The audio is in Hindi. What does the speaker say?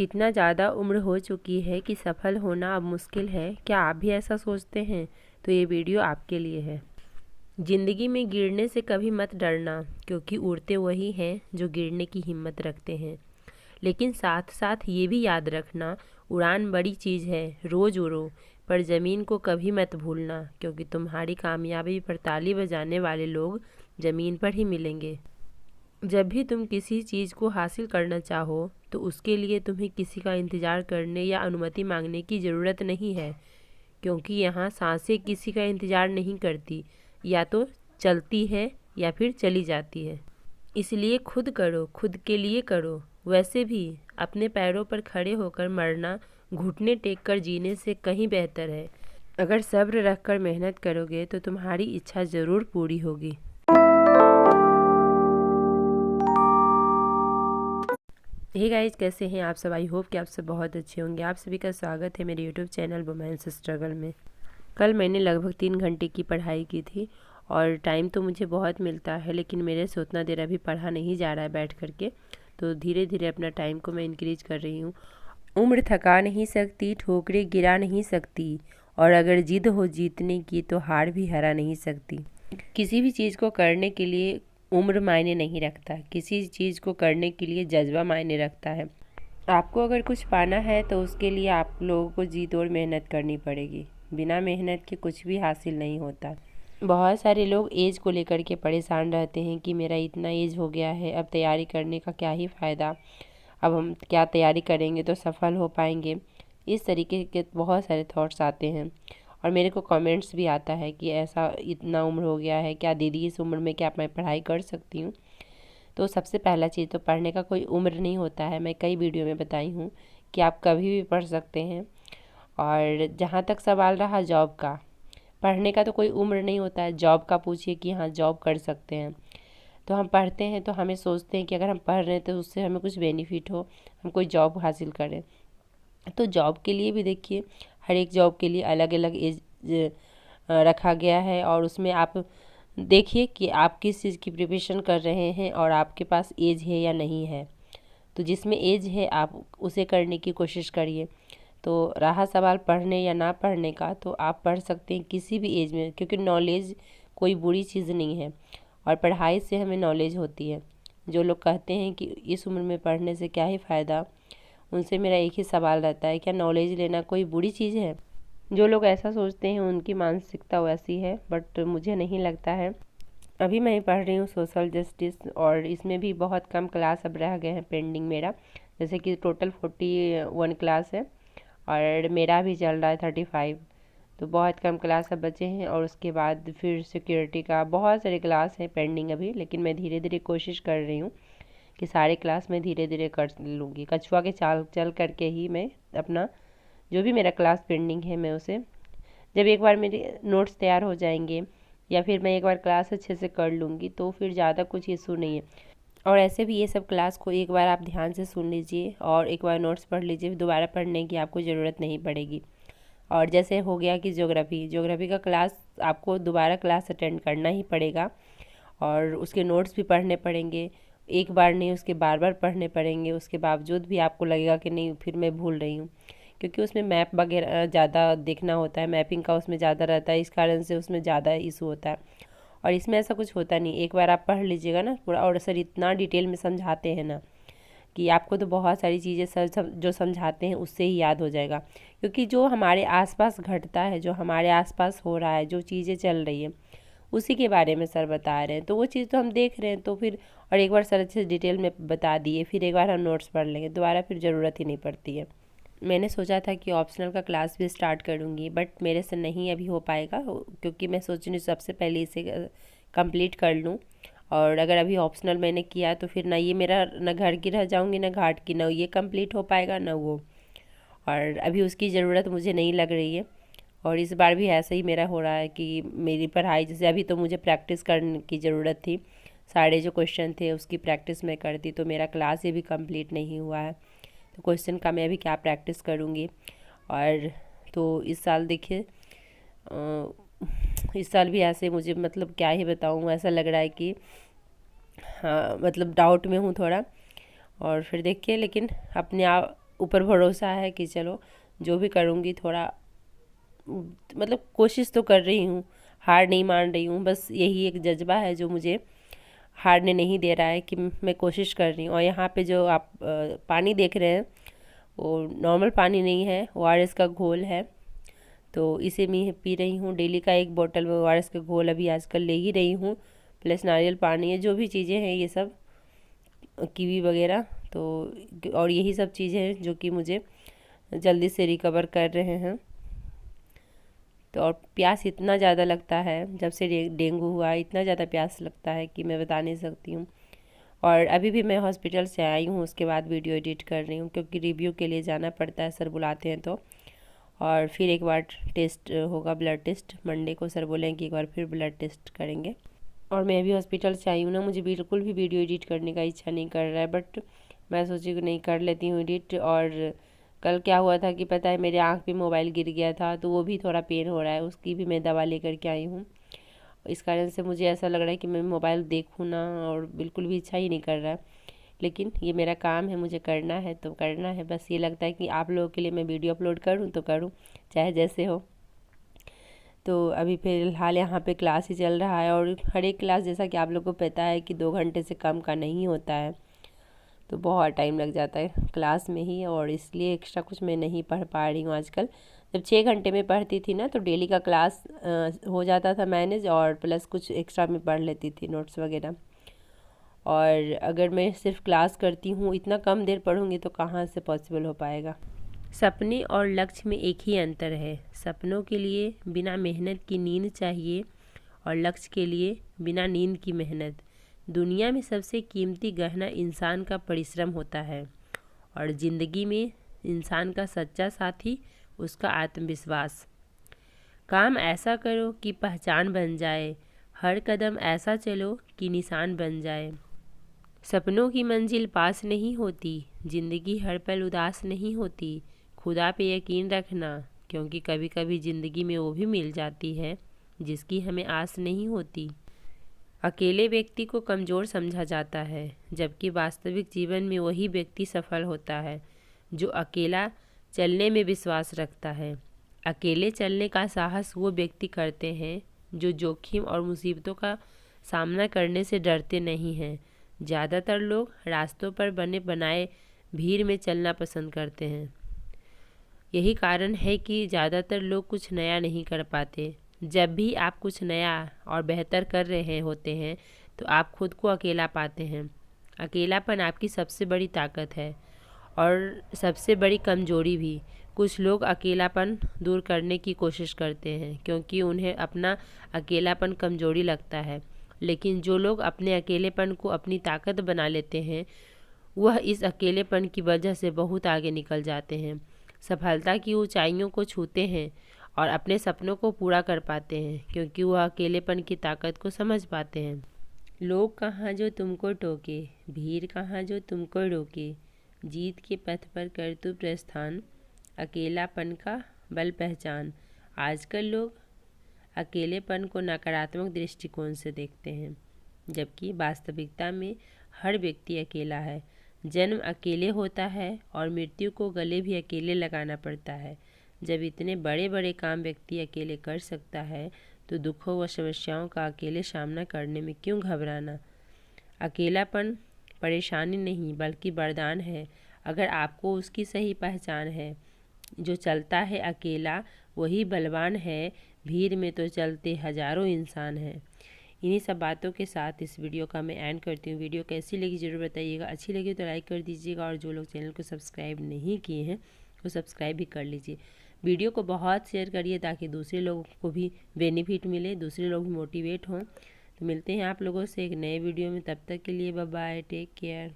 इतना ज़्यादा उम्र हो चुकी है कि सफल होना अब मुश्किल है। क्या आप भी ऐसा सोचते हैं? तो ये वीडियो आपके लिए है। ज़िंदगी में गिरने से कभी मत डरना, क्योंकि उड़ते वही हैं जो गिरने की हिम्मत रखते हैं। लेकिन साथ साथ ये भी याद रखना, उड़ान बड़ी चीज़ है, रोज़ उड़ो, पर ज़मीन को कभी मत भूलना, क्योंकि तुम्हारी कामयाबी पर ताली बजाने वाले लोग ज़मीन पर ही मिलेंगे। जब भी तुम किसी चीज़ को हासिल करना चाहो तो उसके लिए तुम्हें किसी का इंतज़ार करने या अनुमति मांगने की ज़रूरत नहीं है, क्योंकि यहाँ सांसें किसी का इंतज़ार नहीं करती, या तो चलती है या फिर चली जाती है। इसलिए खुद करो, खुद के लिए करो। वैसे भी अपने पैरों पर खड़े होकर मरना घुटने टेक कर जीने से कहीं बेहतर है। अगर सब्र रख कर मेहनत करोगे तो तुम्हारी इच्छा ज़रूर पूरी होगी। हे गाइस, कैसे हैं आप सब? आई होप कि आप सब बहुत अच्छे होंगे। आप सभी का स्वागत है मेरे यूट्यूब चैनल वुमेन्स स्ट्रगल में। कल मैंने लगभग 3 घंटे की पढ़ाई की थी और टाइम तो मुझे बहुत मिलता है, लेकिन मेरे से उतना देर अभी पढ़ा नहीं जा रहा है बैठ करके। तो धीरे धीरे अपना टाइम को मैं इंक्रीज कर रही हूँ। उम्र थका नहीं सकती, ठोकरें गिरा नहीं सकती, और अगर जिद हो जीतने की तो हार भी हरा नहीं सकती। किसी भी चीज़ को करने के लिए उम्र मायने नहीं रखता, किसी चीज़ को करने के लिए जज्बा मायने रखता है। आपको अगर कुछ पाना है तो उसके लिए आप लोगों को जी तोड़ मेहनत करनी पड़ेगी। बिना मेहनत के कुछ भी हासिल नहीं होता। बहुत सारे लोग एज को लेकर के परेशान रहते हैं कि मेरा इतना एज हो गया है, अब तैयारी करने का क्या ही फ़ायदा, अब हम क्या तैयारी करेंगे तो सफल हो पाएंगे। इस तरीके के बहुत सारे थॉट्स आते हैं और मेरे को कमेंट्स भी आता है कि ऐसा इतना उम्र हो गया है, क्या दीदी इस उम्र में क्या मैं पढ़ाई कर सकती हूँ? तो सबसे पहला चीज़ तो पढ़ने का कोई उम्र नहीं होता है। मैं कई वीडियो में बताई हूँ कि आप कभी भी पढ़ सकते हैं। और जहाँ तक सवाल रहा जॉब का, पढ़ने का तो कोई उम्र नहीं होता है। जॉब का पूछिए कि हाँ जॉब कर सकते हैं, तो हम पढ़ते हैं तो हमें सोचते हैं कि अगर हम पढ़ रहे हैं तो उससे हमें कुछ बेनिफिट हो, हम कोई जॉब हासिल करें। तो जॉब के लिए भी देखिए, हर एक जॉब के लिए अलग अलग एज रखा गया है, और उसमें आप देखिए कि आप किस चीज़ की प्रिपरेशन कर रहे हैं और आपके पास एज है या नहीं है। तो जिसमें एज है आप उसे करने की कोशिश करिए। तो रहा सवाल पढ़ने या ना पढ़ने का, तो आप पढ़ सकते हैं किसी भी एज में, क्योंकि नॉलेज कोई बुरी चीज़ नहीं है और पढ़ाई से हमें नॉलेज होती है। जो लोग कहते हैं कि इस उम्र में पढ़ने से क्या ही फ़ायदा, उनसे मेरा एक ही सवाल रहता है, क्या नॉलेज लेना कोई बुरी चीज़ है? जो लोग ऐसा सोचते हैं उनकी मानसिकता वैसी है, बट मुझे नहीं लगता है। अभी मैं पढ़ रही हूँ सोशल जस्टिस, और इसमें भी बहुत कम क्लास अब रह गए हैं पेंडिंग मेरा। जैसे कि टोटल 41 क्लास है और मेरा भी चल रहा है 35। तो बहुत कम क्लास अब बचे हैं, और उसके बाद फिर सिक्योरिटी का बहुत सारे क्लास हैं पेंडिंग अभी। लेकिन मैं धीरे धीरे कोशिश कर रही हूँ कि सारे क्लास मैं धीरे धीरे कर लूँगी। कछुआ के चाल चल करके ही मैं अपना जो भी मेरा क्लास पेंडिंग है मैं उसे, जब एक बार मेरे नोट्स तैयार हो जाएंगे या फिर मैं एक बार क्लास अच्छे से कर लूँगी तो फिर ज़्यादा कुछ इशू नहीं है। और ऐसे भी ये सब क्लास को एक बार आप ध्यान से सुन लीजिए और एक बार नोट्स पढ़ लीजिए, दोबारा पढ़ने की आपको ज़रूरत नहीं पड़ेगी। और जैसे हो गया कि ज्योग्राफी का क्लास आपको दोबारा क्लास अटेंड करना ही पड़ेगा, और उसके नोट्स भी पढ़ने पड़ेंगे। एक बार नहीं, उसके बार बार पढ़ने पड़ेंगे। उसके बावजूद भी आपको लगेगा कि नहीं फिर मैं भूल रही हूँ, क्योंकि उसमें मैप वगैरह ज़्यादा देखना होता है, मैपिंग का उसमें ज़्यादा रहता है, इस कारण से उसमें ज़्यादा इशू होता है। और इसमें ऐसा कुछ होता नहीं, एक बार आप पढ़ लीजिएगा ना पूरा, और सर इतना डिटेल में समझाते हैं ना कि आपको तो बहुत सारी चीज़ें सर जो समझाते हैं उससे ही याद हो जाएगा। क्योंकि जो हमारे आसपास घटता है, जो हमारे आसपास हो रहा है, जो चीज़ें चल रही है उसी के बारे में सर बता रहे हैं, तो वो चीज़ तो हम देख रहे हैं। तो फिर और एक बार सर अच्छे डिटेल में बता दिए, फिर एक बार हम नोट्स पढ़ लेंगे, दोबारा फिर ज़रूरत ही नहीं पड़ती है। मैंने सोचा था कि ऑप्शनल का क्लास भी स्टार्ट करूँगी, बट मेरे से नहीं अभी हो पाएगा, क्योंकि मैं सोच रही हूँ सबसे पहले इसे कंप्लीट कर लूँ। और अगर अभी ऑप्शनल मैंने किया तो फिर ना ये मेरा न घर की रह जाऊँगी न घाट की, ना ये कंप्लीट हो पाएगा ना वो, और अभी उसकी ज़रूरत मुझे नहीं लग रही है। और इस बार भी ऐसा ही मेरा हो रहा है कि मेरी पढ़ाई, जैसे अभी तो मुझे प्रैक्टिस करने की ज़रूरत थी, सारे जो क्वेश्चन थे उसकी प्रैक्टिस मैं करती, तो मेरा क्लास ये भी कंप्लीट नहीं हुआ है। तो क्वेश्चन का मैं अभी क्या प्रैक्टिस करूँगी। और तो इस साल देखिए, इस साल भी ऐसे मुझे मतलब क्या ही बताऊँ, ऐसा लग रहा है कि हाँ मतलब डाउट में हूँ थोड़ा। और फिर देखिए, लेकिन अपने आप ऊपर भरोसा है कि चलो जो भी करूँगी थोड़ा मतलब कोशिश तो कर रही हूँ, हार नहीं मान रही हूँ। बस यही एक जज्बा है जो मुझे हारने नहीं दे रहा है कि मैं कोशिश कर रही हूँ। और यहाँ पे जो आप पानी देख रहे हैं वो नॉर्मल पानी नहीं है, ORS का घोल है। तो इसे मैं पी रही हूँ डेली का 1 बोतल में ORS का घोल अभी आजकल ले ही रही हूँ, प्लस नारियल पानी है, जो भी चीज़ें हैं ये सब, कीवी वगैरह। तो और यही सब चीज़ें हैं जो कि मुझे जल्दी से रिकवर कर रहे हैं। तो और प्यास इतना ज़्यादा लगता है, जब से डेंगू हुआ इतना ज़्यादा प्यास लगता है कि मैं बता नहीं सकती हूँ। और अभी भी मैं हॉस्पिटल से आई हूँ, उसके बाद वीडियो एडिट कर रही हूँ क्योंकि रिव्यू के लिए जाना पड़ता है, सर बुलाते हैं तो। और फिर एक बार टेस्ट होगा, ब्लड टेस्ट। मंडे को सर बोलेंगे कि एक बार फिर ब्लड टेस्ट करेंगे। और मैं अभी हॉस्पिटल से आई हूँ ना, मुझे बिल्कुल भी वीडियो एडिट करने का इच्छा नहीं कर रहा है, बट मैं सोची कि नहीं कर लेती हूँ एडिट। और कल क्या हुआ था कि पता है, मेरे आँख पे मोबाइल गिर गया था, तो वो भी थोड़ा पेन हो रहा है, उसकी भी मैं दवा लेकर के आई हूँ। इस कारण से मुझे ऐसा लग रहा है कि मैं मोबाइल देखूँ ना, और बिल्कुल भी इच्छा ही नहीं कर रहा है। लेकिन ये मेरा काम है, मुझे करना है तो करना है। बस ये लगता है कि आप लोगों के लिए मैं वीडियो अपलोड करूँ तो करूँ, चाहे जैसे हो। तो अभी फ़िलहाल यहाँ पे क्लास ही चल रहा है, और हर एक क्लास जैसा कि आप लोग को पता है कि 2 घंटे से कम का नहीं होता है, तो बहुत टाइम लग जाता है क्लास में ही। और इसलिए एक्स्ट्रा कुछ मैं नहीं पढ़ पा रही हूँ आजकल। जब 6 घंटे में पढ़ती थी ना तो डेली का क्लास हो जाता था मैनेज, और प्लस कुछ एक्स्ट्रा में पढ़ लेती थी नोट्स वगैरह। और अगर मैं सिर्फ क्लास करती हूँ, इतना कम देर पढ़ूँगी तो कहाँ से पॉसिबल हो पाएगा। सपने और लक्ष्य में एक ही अंतर है, सपनों के लिए बिना मेहनत की नींद चाहिए, और लक्ष्य के लिए बिना नींद की मेहनत। दुनिया में सबसे कीमती गहना इंसान का परिश्रम होता है, और ज़िंदगी में इंसान का सच्चा साथी उसका आत्मविश्वास। काम ऐसा करो कि पहचान बन जाए, हर कदम ऐसा चलो कि निशान बन जाए। सपनों की मंजिल पास नहीं होती, ज़िंदगी हर पल उदास नहीं होती। खुदा पे यकीन रखना, क्योंकि कभी कभी ज़िंदगी में वो भी मिल जाती है जिसकी हमें आस नहीं होती। अकेले व्यक्ति को कमज़ोर समझा जाता है, जबकि वास्तविक जीवन में वही व्यक्ति सफल होता है जो अकेला चलने में विश्वास रखता है। अकेले चलने का साहस वो व्यक्ति करते हैं जो जोखिम और मुसीबतों का सामना करने से डरते नहीं हैं। ज़्यादातर लोग रास्तों पर बने बनाए भीड़ में चलना पसंद करते हैं। यही कारण है कि ज़्यादातर लोग कुछ नया नहीं कर पाते। जब भी आप कुछ नया और बेहतर कर रहे होते हैं तो आप खुद को अकेला पाते हैं। अकेलापन आपकी सबसे बड़ी ताकत है और सबसे बड़ी कमजोरी भी। कुछ लोग अकेलापन दूर करने की कोशिश करते हैं क्योंकि उन्हें अपना अकेलापन कमजोरी लगता है, लेकिन जो लोग अपने अकेलेपन को अपनी ताकत बना लेते हैं वह इस अकेलेपन की वजह से बहुत आगे निकल जाते हैं, सफलता की ऊंचाइयों को छूते हैं और अपने सपनों को पूरा कर पाते हैं, क्योंकि वह अकेलेपन की ताकत को समझ पाते हैं। लोग कहाँ जो तुमको टोके, भीड़ कहाँ जो तुमको रोके, जीत के पथ पर कर तू प्रस्थान, अकेलापन का बल पहचान। आजकल लोग अकेलेपन को नकारात्मक दृष्टिकोण से देखते हैं, जबकि वास्तविकता में हर व्यक्ति अकेला है। जन्म अकेले होता है और मृत्यु को गले भी अकेले लगाना पड़ता है। जब इतने बड़े बड़े काम व्यक्ति अकेले कर सकता है तो दुखों व समस्याओं का अकेले सामना करने में क्यों घबराना। अकेलापन परेशानी नहीं बल्कि वरदान है, अगर आपको उसकी सही पहचान है। जो चलता है अकेला वही बलवान है, भीड़ में तो चलते हजारों इंसान हैं। इन्हीं सब बातों के साथ इस वीडियो का मैं एंड करती हूँ। वीडियो कैसी लगी ज़रूर बताइएगा, अच्छी लगी तो लाइक कर दीजिएगा, और जो लोग चैनल को सब्सक्राइब नहीं किए हैं वो सब्सक्राइब भी कर लीजिए। वीडियो को बहुत शेयर करिए ताकि दूसरे लोगों को भी बेनिफिट मिले, दूसरे लोग भी मोटिवेट हों। तो मिलते हैं आप लोगों से एक नए वीडियो में, तब तक के लिए बाय बाय, टेक केयर।